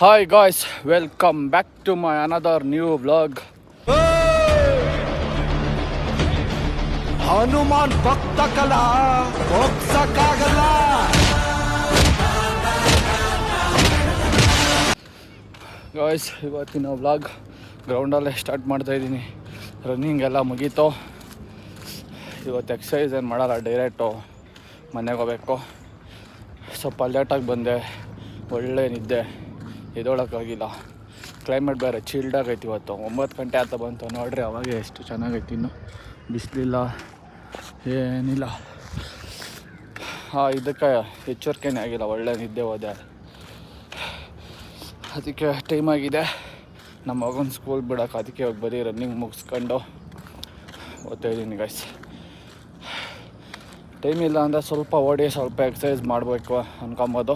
Hi guys, welcome back to my another new vlog. Hanuman ಭಕ್ತ ಕಲಾ ಹೋಗ್ಸಕ್ಕಾಗಲ್ಲ. Guys, ಇವತ್ತಿನ vlog ಗ್ರೌಂಡಲ್ಲೇ start ಮಾಡ್ತಾ ಇದ್ದೀನಿ. ರನ್ನಿಂಗ್ ಎಲ್ಲ ಮುಗೀತು. ಇವತ್ತು ಎಕ್ಸಸೈಸ್ ಏನು ಮಾಡಲ್ಲ, ಡೈರೆಕ್ಟು ಮನೆಗೆ ಹೋಗ್ಬೇಕು. ಸ್ವಲ್ಪ ಲೇಟಾಗಿ ಬಂದೆ, ಒಳ್ಳೆ ನಿದ್ದೆ, ಎದೊಳಕ್ಕಾಗಿಲ್ಲ. ಕ್ಲೈಮೇಟ್ ಬೇರೆ ಚಿಲ್ಡಾಗೈತಿ. ಇವತ್ತು 9 ಗಂಟೆ ಆತ ಬಂತು ನೋಡ್ರಿ. ಅವಾಗೆ ಎಷ್ಟು ಚೆನ್ನಾಗೈತಿ. ಇನ್ನು ಬಿಸಿಲಿಲ್ಲ, ಏನಿಲ್ಲ. ಇದಕ್ಕೆ ಎಚ್ಚರಿಕೆನೇ ಆಗಿಲ್ಲ, ಒಳ್ಳೆ ನಿದ್ದೆ ಹೋದೆ. ಅದಕ್ಕೆ ಟೈಮ್ ಆಗಿದೆ ನಮ್ಮ ಮಗನ ಸ್ಕೂಲ್ ಬಿಡೋಕೆ. ಅದಕ್ಕೆ ಹೋಗಿ ಬರೀ ರನ್ನಿಂಗ್ ಮುಗಿಸ್ಕೊಂಡು ಓದ್ತಾ ಇದ್ದೀನಿ ಗೈಸ್. ಟೈಮ್ ಇಲ್ಲ ಅಂದರೆ ಸ್ವಲ್ಪ ಓಡಿ ಸ್ವಲ್ಪ ಎಕ್ಸಸೈಸ್ ಮಾಡಬೇಕು ಅನ್ಕೊಬೋದು.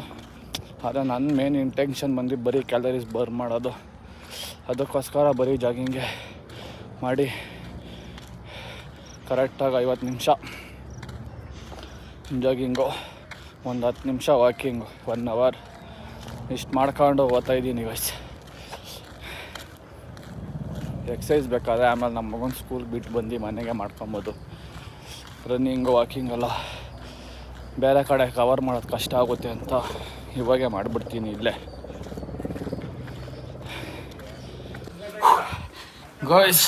ಆದರೆ ನನ್ನ ಮೇನ್ ಇಂಟೆನ್ಷನ್ ಬಂದು ಬರೀ ಕ್ಯಾಲರೀಸ್ ಬರ್ನ್ ಮಾಡೋದು. ಅದಕ್ಕೋಸ್ಕರ ಬರೀ ಜಾಗಿಂಗೆ ಮಾಡಿ ಕರೆಕ್ಟಾಗಿ 50 ನಿಮಿಷ ಜಾಗಿಂಗು, ಒಂದು 10 ನಿಮಿಷ ವಾಕಿಂಗು, 1 ಅವರ್ ಇಷ್ಟು ಮಾಡ್ಕೊಂಡು ಓದ್ತಾಯಿದ್ದೀನಿ ಗೈಸ್. ಎಕ್ಸಸೈಸ್ ಬೇಕಾದರೆ ಆಮೇಲೆ ನಮ್ಮ ಮಗನ ಸ್ಕೂಲ್ ಬಿಟ್ಟು ಬಂದು ಮನೆಗೆ ಮಾಡ್ಕೊಬೋದು. ರನ್ನಿಂಗು ವಾಕಿಂಗೆಲ್ಲ ಬೇರೆ ಕಡೆ ಕವರ್ ಮಾಡೋದು ಕಷ್ಟ ಆಗುತ್ತೆ ಅಂತ ಇವಾಗೆ ಮಾಡಿಬಿಡ್ತೀನಿ ಇಲ್ಲೇ. ಗಾಯ್ಸ್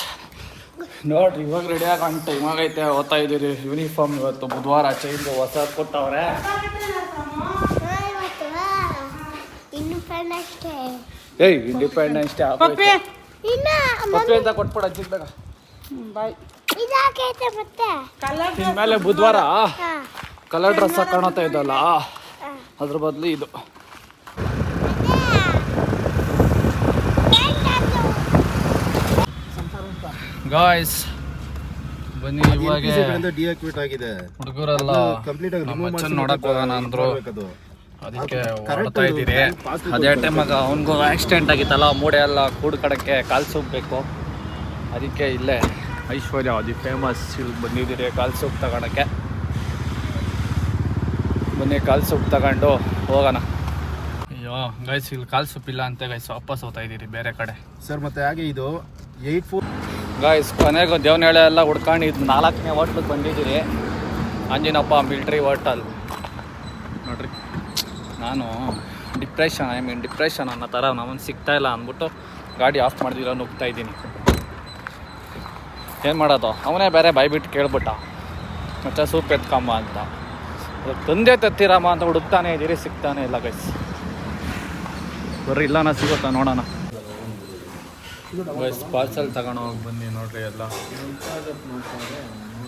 ನೋಡ್ರಿ, ಇವಾಗ ರೆಡಿ ಆಗಂಟ ಟೈಮ್ ಆಗೈತೆ. ಓದ್ತಾ ಇದ್ದೀರಿ. ಯೂನಿಫಾರ್ಮ್ ಇವತ್ತು ಬುಧವಾರ ಚೇಂಜ್ ಹೊಸ ಕೊಟ್ಟವ್ರೆ. ಏಯ್ ಇಂಡಿಪೆಂಡೆನ್ಸ್ ಡೇ ಪಪ್ಪಿ ಅಂತ ಕೊಟ್ಬಿಡ ಅಜ್ಜಿದಾಗ. ಇನ್ಮೇಲೆ ಬುಧವಾರ ಕಲರ್ ಡ್ರೆಸ್ ಕಾಣುತ್ತಾ ಇದ್ದಲ್ಲ, ಅದ್ರ ಬದಲು ಇದು. ಗಾಯ್ಸ್ ಬನ್ನಿ, ಇವಾಗ ಹುಡುಗರೆಲ್ಲ ನೋಡಕ್ ಹೋಗೋಣ ಅಂದ್ರು. ಅದಕ್ಕೆ ಹೊರಡ್ತಾ ಇದ್ದೀರಿ. ಅದೇ ಟೈಮಾಗ ಅವನಿಗೂ ಆಕ್ಸಿಡೆಂಟ್ ಆಗಿತ್ತಲ್ಲ, ಮೂಡೆ ಎಲ್ಲ ಕೂಡ್ಕಡಕ್ಕೆ ಕಾಲು ಸೂಪ್ಬೇಕು. ಅದಕ್ಕೆ ಇಲ್ಲೇ ಐಶ್ವರ್ಯ ಅದು ಫೇಮಸ್ ಇಲ್ಲಿ ಬಂದಿದ್ದೀರಿ ಕಾಲು ಸೂಪ್ ತಗೊಳಕ್ಕೆ. ಬನ್ನಿ ಕಾಲು ಸೂಪ್ ತಗೊಂಡು ಹೋಗೋಣ. ಅಯ್ಯೋ ಗೈಸ್, ಇಲ್ಲಿ ಕಾಲು ಸೂಪ್ ಇಲ್ಲ ಅಂತ ಗೈಸ್ ವಾಪಸ್ ಹೋಗ್ತಾ ಇದ್ದೀರಿ ಬೇರೆ ಕಡೆ. ಸರ್ ಮತ್ತೆ ಹಾಗೆ ಇದು 84 ಗಾಯ್ಸ್ ಕೊನೆಗೂ ದೇವನಹಳ್ಳಿ ಎಲ್ಲ ಹುಡ್ಕೊಂಡು ಇದು 4ನೇ ಹೋಟ್ಲಿಗೆ ಬಂದಿದ್ದೀರಿ. ಅಂಜಿನಪ್ಪ ಮಿಲ್ಟ್ರಿ ಹೋಟಲ್ ನೋಡ್ರಿ. ನಾನು ಡಿಪ್ರೆಷನ್ ಅನ್ನೋ ಥರ ನಮ್ಮನ್ನು ಸಿಗ್ತಾಯಿಲ್ಲ ಅಂದ್ಬಿಟ್ಟು ಗಾಡಿ ಆಫ್ ಮಾಡ್ದಿರೋ ನುಗ್ತಾ ಇದ್ದೀನಿ. ಏನು ಮಾಡೋದು, ಅವನೇ ಬೇರೆ ಬಾಯ್ಬಿಟ್ಟು ಕೇಳ್ಬಿಟ್ಟ ಮತ್ತೆ ಸೂಪ್ ಎತ್ಕೊಂಬ ಅಂತ. ತಂದೆ ತತ್ತಿರಮ್ಮ ಅಂತ ಹುಡುಕ್ತಾನೆ ಇದ್ದೀರಿ, ಸಿಗ್ತಾನೆ ಇಲ್ಲ ಗೈಸ್. ಬರ್ರಿ, ಇಲ್ಲನ ಸಿಗುತ್ತಾ ನೋಡೋಣ ಗೈಸ್. ಪಾರ್ಸಲ್ ತಗೊಂಡು ಹೋಗಿ ಬನ್ನಿ ನೋಡ್ರಿ.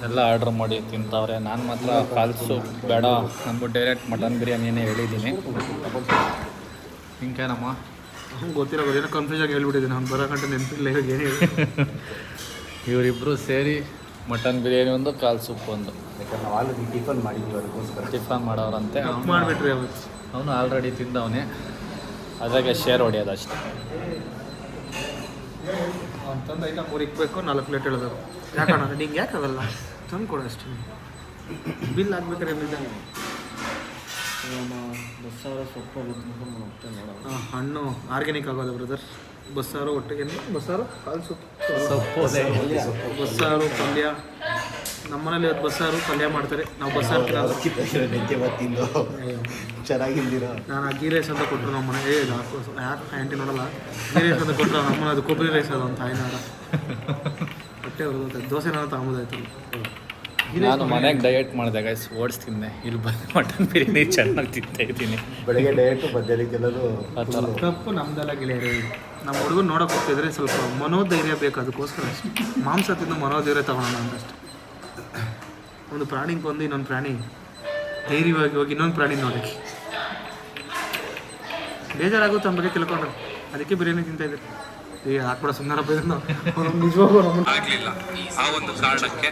ಎಲ್ಲ ಆರ್ಡ್ರ್ ಮಾಡಿ ತಿಂತವ್ರೆ. ನಾನು ಮಾತ್ರ ಕಾಲು ಸೂಪ್ ಬೇಡ ಅಂದ್ಬಿಟ್ಟು ಡೈರೆಕ್ಟ್ ಮಟನ್ ಬಿರಿಯಾನಿನೇ ಹೇಳಿದ್ದೀನಿ. ಹಿಂಗೇನಮ್ಮ ಗೊತ್ತಿರೋ ಏನೋ ಕನ್ಫ್ಯೂಸ್ ಆಗಿ ಹೇಳ್ಬಿಟ್ಟಿದ್ದೀನಿ. ನಾನು ಬರೋ ಗಂಟೆ ನೆನಪಿಲ್ಲ ಇವಾಗ ಏನು ಹೇಳಿ. ಇವರಿಬ್ಬರು ಸೇರಿ ಮಟನ್ ಬಿರಿಯಾನಿ ಒಂದು, ಕಾಲು ಸೂಪ್ ಒಂದು. ಯಾಕಂದ್ರೆ ನಾವು ಆಲ್ರೆಡಿ ಟಿಫನ್ ಮಾಡಿದ್ವಿ, ಅದಕ್ಕೋಸ್ಕರ ಟಿಫನ್ ಮಾಡೋರಂತೆ. ಮಾಡಿಬಿಟ್ರಿ ಅವತ್ತು. ಅವನು ಆಲ್ರೆಡಿ ತಿಂದವನೇ, ಅದಾಗೆ ಶೇರ್ ಹೊಡೆಯೋದು ಅಷ್ಟೇ. ಅಂತಂದು ಐಟಮ್ 3 ಇಕ್ಬೇಕು, 4 ಪ್ಲೇಟ್ ಹೇಳೋದು. ಯಾಕಣ್ಣ ನಿಂಗೆ ಯಾಕಾಗಲ್ಲ ತಂದು ಕೊಡು ಅಷ್ಟೇ. ಬಿಲ್ ಆಗ್ಬೇಕಾದ್ರೆ ಬಸ್ಸಾರು ಸೊಪ್ಪು ಹಣ್ಣು ಆರ್ಗ್ಯಾನಿಕ್ ಆಗೋದು ಬ್ರದರ್. ಬಸ್ಸಾರು ಒಟ್ಟಿಗೆ ಬಸ್ಸಾರು ಕಾಲು ಸೊಪ್ಪು ಬಸ್ಸಾರು ಪಲ್ಯ. ನಮ್ಮನೇಲಿ ಇವತ್ತು ಬಸ್ಸಾರು ಪಲ್ಯ ಮಾಡ್ತಾರೆ. ನಾವು ಬಸ್ಸಾರು ಚೆನ್ನಾಗಿದ್ದೀರ. ನಾನು ಆ ಗೀ ರೈಸ್ ಅಂತ ಕೊಟ್ಟರು ನಮ್ಮ ಮನೆ. ಯಾಕೆ ಆಂಟಿ ನೋಡಲ್ಲ, ಗೀ ರೈಸ್ ಅಂತ ಕೊಟ್ಟರು ನಮ್ಮನೆ. ಅದು ಕೊಬ್ಬರಿ ರೈಸ್ ಅದು ಅಂತ ಆಯ್ನಾರ ಹೊಟ್ಟೆ ಹೊರಗುತ್ತೆ. ದೋಸೆ ನಾನು ತಗೊಂಬೋದಾಯ್ತು. ನಾನು ಮನೆಗೆ ಡಯಟ್ ಮಾಡಿದೆ ಗೈಸ್, ಓಟ್ಸ್ ತಿಂದೆ. ಇಲ್ಲಿ ಬಂದು ಮಟನ್ ಬಿರಿಯಾನಿ ಚೆನ್ನಾಗಿ ತಿಂತಾ ಇದ್ದೀನಿ. ಬೆಳಗ್ಗೆ ಡಯಟು ಮಧ್ಯಾಹ್ನಕ್ಕೆಲ್ಲದು ತಪ್ಪು ನಮ್ದೆಲ್ಲ ಗೆಳೆಯರು. ನಮ್ಮ ಹುಡುಗರು ನೋಡೋಕೆ ಹೋಗ್ತಿದ್ರೆ ಸ್ವಲ್ಪ ಮನೋಧೈರ್ಯ ಬೇಕು, ಅದಕ್ಕೋಸ್ಕರ ಅಷ್ಟೇ. ಮಾಂಸ ತಿಂದು ಮನೋಧೈರ್ಯ ತಗೊಳ್ಳೋಣ ಅಂತಷ್ಟೇ. ಒಂದು ಪ್ರಾಣಿಗೆ ಬಂದು ಇನ್ನೊಂದು ಪ್ರಾಣಿ ಧೈರ್ಯವಾಗಿ ಹೋಗಿ ಇನ್ನೊಂದು ಪ್ರಾಣಿ ನೋಡೋಕ್ಕೆ ಬೇಜಾರಾಗುತ್ತೆ ನಮ್ಮ ಬಗ್ಗೆ ತಿಳ್ಕೊಂಡ್ರೆ. ಅದಕ್ಕೆ ಬಿರಿಯಾನಿ ತಿಂತಾಯಿದ್ದಾರೆ. ಈಗ ಹಾಕ್ಬಿಡ ಸುಂದರಪ್ಪ ನಿಜವಾಗೂ ಆಗಲಿಲ್ಲ ಆ ಒಂದು ಕಾರಣಕ್ಕೆ.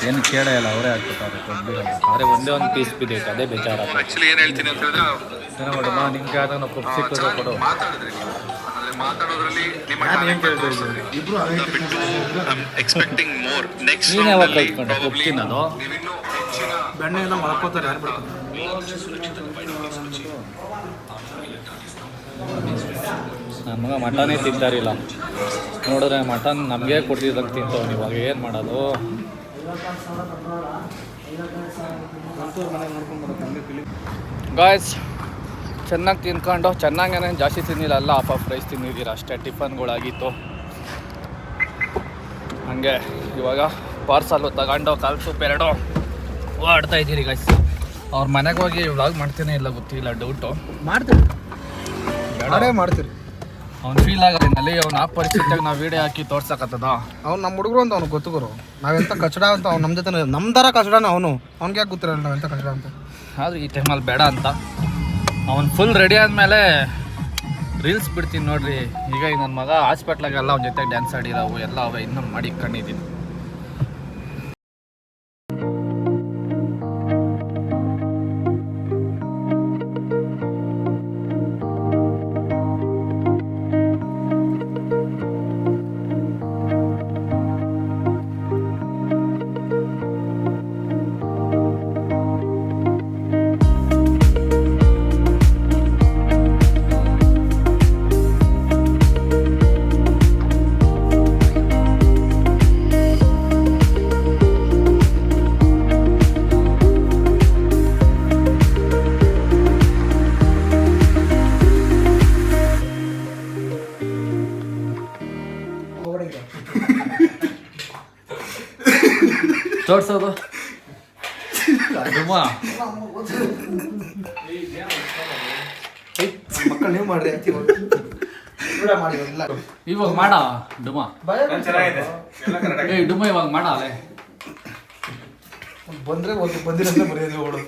ಏನು ಕೇಳ ಇಲ್ಲ, ಅವರೇ ಹಾಕ್ಬಿಟ್ಟಾರೆ. ಆದರೆ ಒಂದೇ ಒಂದು ಪೀಸ್ ಬಿದ್ದೈತೆ, ಅದೇ ಬೇಜಾರಾಗ. ಆ್ಯಕ್ಚುಲಿ ಏನು ಹೇಳ್ತೀನಿ ಅಂತ ಹೇಳಿದ್ರೆ, ನೋಡಮ್ಮ ನಿಮ್ಗೆ ಯಾವ್ದಾನ ಕೊಪ್ಪು ಸಿಕ್ಕೋದು ಕೊಡು. ಮಾತಾಡೋದ್ರಲ್ಲಿ ಇಬ್ರು ಎಕ್ಸ್ಪೆಕ್ಟಿಂಗ್ ಮೋರ್. ನೆಕ್ಸ್ಟ್ ನೀನು ಯಾವಾಗ ಕಲ್ತ್ಕೊಂಡೆ ಕೊಪ್ಪು ತಿನ್ನೋದು? ಬೆಣ್ಣೆ ಎಲ್ಲ ಮಲ್ಕೋತಾರೆ ಯಾರು ಬಿಡ್ತಾರೆ. ನನ್ನ ಮಗ ಮಟನೇ ತಿಂತಾರಿಲ್ಲ, ನೋಡಿದ್ರೆ ಮಟನ್ ನಮಗೆ ಕೊಡ್ತಿದ್ದಂಗೆ ತಿಂತವ್ನು. ಇವಾಗ ಏನು ಮಾಡೋದು? ಗಾಯ್ಸ್, ಚೆನ್ನಾಗಿ ತಿನ್ಕೊಂಡು, ಚೆನ್ನಾಗೇನೇನು ಜಾಸ್ತಿ ತಿನ್ನಿಲ್ಲ, ಅಲ್ಲ ಹಾಫ್ ರೈಸ್ ತಿಂದಿದ್ದೀರ ಅಷ್ಟೇ. ಟಿಫನ್ಗಳಾಗಿತ್ತು. ಹಾಗೆ ಇವಾಗ ಪಾರ್ಸಲ್ಲು ತಗೊಂಡು ಕಾಲು ಸೂಪ್ 2 ಓಡ್ತಾ ಇದ್ದೀರಿ ಗಾಯ್ಸ್. ಅವ್ರ ಮನೆಗೆ ಹೋಗಿ ವ್ಲಾಗ್ ಮಾಡ್ತೇನೆ ಇಲ್ಲ ಗೊತ್ತಿಲ್ಲ, ಡೌಟು. ಮಾಡ್ತೀರಿ, ಮಾಡ್ತೀರಿ. ಅವ್ನು ಫೀಲ್ ಆಗೋದ್ರಲ್ಲಿ ಅವ್ನು ಆ ಪರಿಸ್ಥಿತಿಯಾಗ ನಾವು ವೀಡಿಯೋ ಹಾಕಿ ತೋರ್ಸಕತ್ತದ. ಅವ್ನು ನಮ್ಮ ಹುಡುಗರು ಅಂತ ಅವ್ನು ಗೊತ್ತುಗುರು. ನಾವೆಂತ ಕಚಡ ಅಂತ ಅವ್ನು ನಮ್ಮ ಜೊತೆ, ನಮ್ಮ ಥರ ಕಚಡನ ಅವನು. ಅವ್ನಿಗೆ ಯಾಕೆ ಗೊತ್ತಿರಲ್ಲ ನಾವೆಂತ ಕಚಡ ಅಂತ. ಆದ್ರೆ ಈ ಟೈಮಲ್ಲಿ ಬೇಡ ಅಂತ ಅವ್ನು ಫುಲ್ ರೆಡಿ ಆದಮೇಲೆ ರೀಲ್ಸ್ ಬಿಡ್ತೀನಿ ನೋಡ್ರಿ. ಈಗ ನನ್ನ ಮಗ ಹಾಸ್ಪಿಟ್ಲಾಗೆಲ್ಲ ಅವ್ನ ಜೊತೆ ಡ್ಯಾನ್ಸ್ ಆಡಿರೋವು ಎಲ್ಲ ಅವೆ ಇನ್ನೂ ಮಾಡಿ ಕಂಡಿದ್ದೀನಿ. ತೋರ್ಸೋದು ಮಕ್ಕಳು ನೀವು ಮಾಡ್ರಿ ಇವಾಗ ಮಾಡ ಡುಮಾ. ಡುಮಾ ಇವಾಗ ಮಾಡ ಅಲ್ಲೇ ಬಂದ್ರೆ ಬಂದಿರಂತ ಬರೆಯೋದು ಅವಳು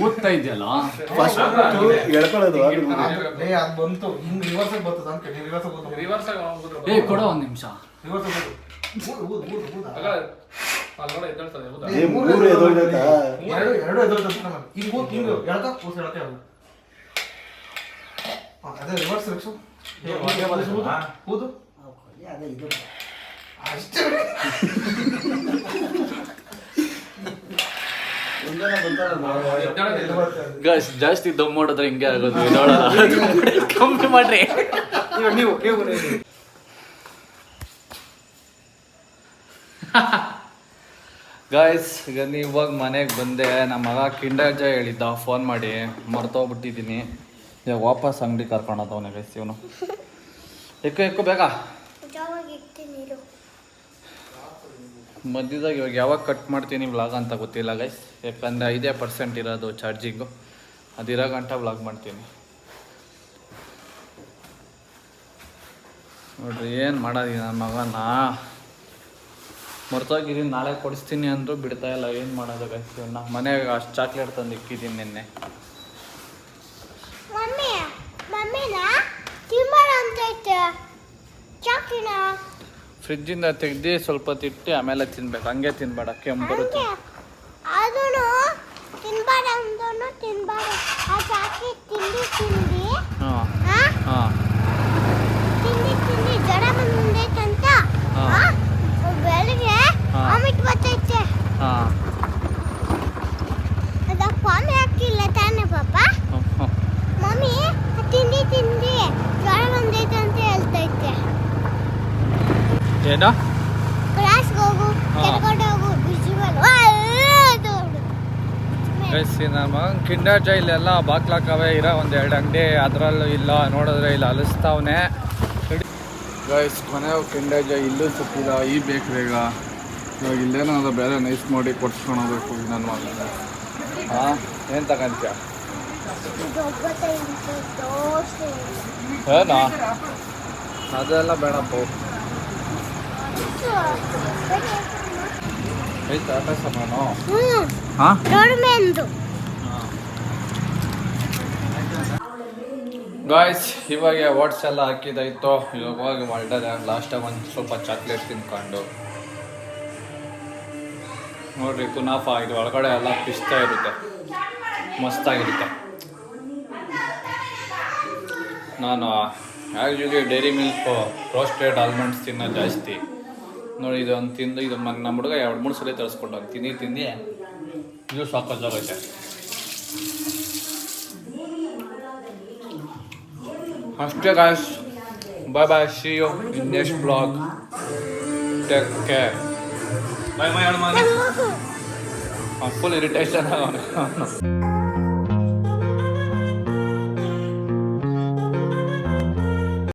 ಓದ್ತಾ ಇದೆಯಲ್ಲ. ಹೇಳ್ಕೊಳ್ಳೋದು ಅದು ಬಂತು ಹಿಂಗ್ ರಿವರ್ಸ್ ಬರ್ತದ ಅಂತ ರಿವರ್ಸ್ ಕೊಡೋ ಒಂದ್ ನಿಮಿಷ. ಅದೇ ರಿವರ್ಸ್ ಹೌದು ಅಷ್ಟೇ. ಜಾಸ್ತಿ ದಮ್ ಮಾಡಿದ್ರೆ ಹಿಂಗೆ ಆಗೋದು. ಕಮ್ಮಿ ಮಾಡ್ರಿ ನೀವು ಗಾಯ್ಸ್. ಈಗ ಇವಾಗ ಮನೆಗೆ ಬಂದೆ. ನಮ್ಮ ಮಗ ಕಿಂಡರ್ ಜಾಯ್ ಹೇಳಿದ್ದ, ಫೋನ್ ಮಾಡಿ ಮರ್ತೋಗ್ಬಿಟ್ಟಿದ್ದೀನಿ. ಇವಾಗ ವಾಪಸ್ ಅಂಗಡಿ ಕರ್ಕೊಂಡವನೇ ಗೈಸ್ ಇವನು. ಎಕ್ಕು ಬೇಗ ಮಧ್ಯದಾಗ. ಇವಾಗ ಯಾವಾಗ ಕಟ್ ಮಾಡ್ತೀನಿ ವ್ಲಾಗ್ ಅಂತ ಗೊತ್ತಿಲ್ಲ ಗೈಸ್, ಯಾಕಂದರೆ 5% ಇರೋದು ಚಾರ್ಜಿಂಗು. ಅದಿರೋ ಗಂಟ ವ್ಲಾಗ್ ಮಾಡ್ತೀನಿ ನೋಡ್ರಿ. ಏನು ಮಾಡೋದು ನನ್ನ ಮಗನ ಮರ್ತೋಗಿದ್ದೀನಿ. ನಾಳೆ ಕೊಡಿಸ್ತೀನಿ ಅಂದರೂ ಬಿಡ್ತಾ ಇಲ್ಲ. ಏನು ಮಾಡೋದು ಗೈಸ್ ಇವನ್ನ. ಮನೆಗೆ ಅಷ್ಟು ಚಾಕ್ಲೇಟ್ ತಂದು ಇಕ್ಕಿದ್ದೀನಿ ನಿನ್ನೆ. ಫ್ರಿಜ್ಜಿಂದ ತೆಗ್ದು ಸ್ವಲ್ಪ ತಿಟ್ಟು ಆಮೇಲೆ ತಿನ್ಬೇಕು. ಹಂಗೆ ತಿನ್ಬೇಡ, ಕೆಮ್ಮು ಬರುತ್ತೆ. ಏನೋ ನಮ್ಮ ಮಗನ ಕಿಂಡರ್ ಜಾಯ್ ಇಲ್ಲೆಲ್ಲ ಬಾಕ್ಲಾಕವೆ ಇರೋ 1-2 ಅಂಗಡಿ, ಅದರಲ್ಲೂ ಇಲ್ಲ. ನೋಡಿದ್ರೆ ಇಲ್ಲಿ ಅಲಿಸ್ತಾವನೆ ಗೈಸ್. ಮನೆ ಕಿಂಡರ್ ಜಾಯ್ ಇಲ್ಲೂ ಸಿಕ್ಕಿಲ್ಲ. ಈ ಬೇಕ್ರಿಗ ಇವಾಗ ಇಲ್ಲೇನಾದ್ರು ಬೇರೆ ನೈಸ್ ಮಾಡಿ ಕೊಡ್ಸ್ಕೊಂಡು ಹೋಗ್ಬೇಕು ನನ್ನ ಮಗ. ಹಾಂ, ಏನು ತಗೊಂತೀಯ? ಏನಾ ಅದೆಲ್ಲ ಬೇಡಪ್ಪ. ಐತೆ ಆಟ ಸಾಮಾನು. ಹಾಂ, ಗಾಯ್ಸ್ ಇವಾಗ ವಾಟ್ಸ್ ಎಲ್ಲ ಹಾಕಿದಾಯ್ತು. ಇವಾಗ ಹೋಗಿ ಹೊರಟದೆ. ಲಾಸ್ಟಾಗಿ ಒಂದು ಸ್ವಲ್ಪ ಚಾಕ್ಲೇಟ್ ತಿನ್ಕೊಂಡು ನೋಡ್ರಿ. ಕುನಾಫಾ ಇದು ಒಳಗಡೆ ಎಲ್ಲ ಪಿಸ್ತಾ ಇರುತ್ತೆ, ಮಸ್ತಾಗಿರುತ್ತೆ. ನಾನು actually dairy milk roasted almonds ತಿನ್ನೋ ಜಾಸ್ತಿ. ನೋಡಿ ಇದು ಒಂದು ತಿಂದು ಇದು ನಮ್ಮ ಹುಡುಗ 2-3 ಸಲ ತರಿಸ್ಕೊಂಡು ತಿಂದು ಇದು ಸಾಕಾಗೈತೆ. ಅಷ್ಟೇ guys, bye bye, see you in next blog, take care, bye bye. Full irritation.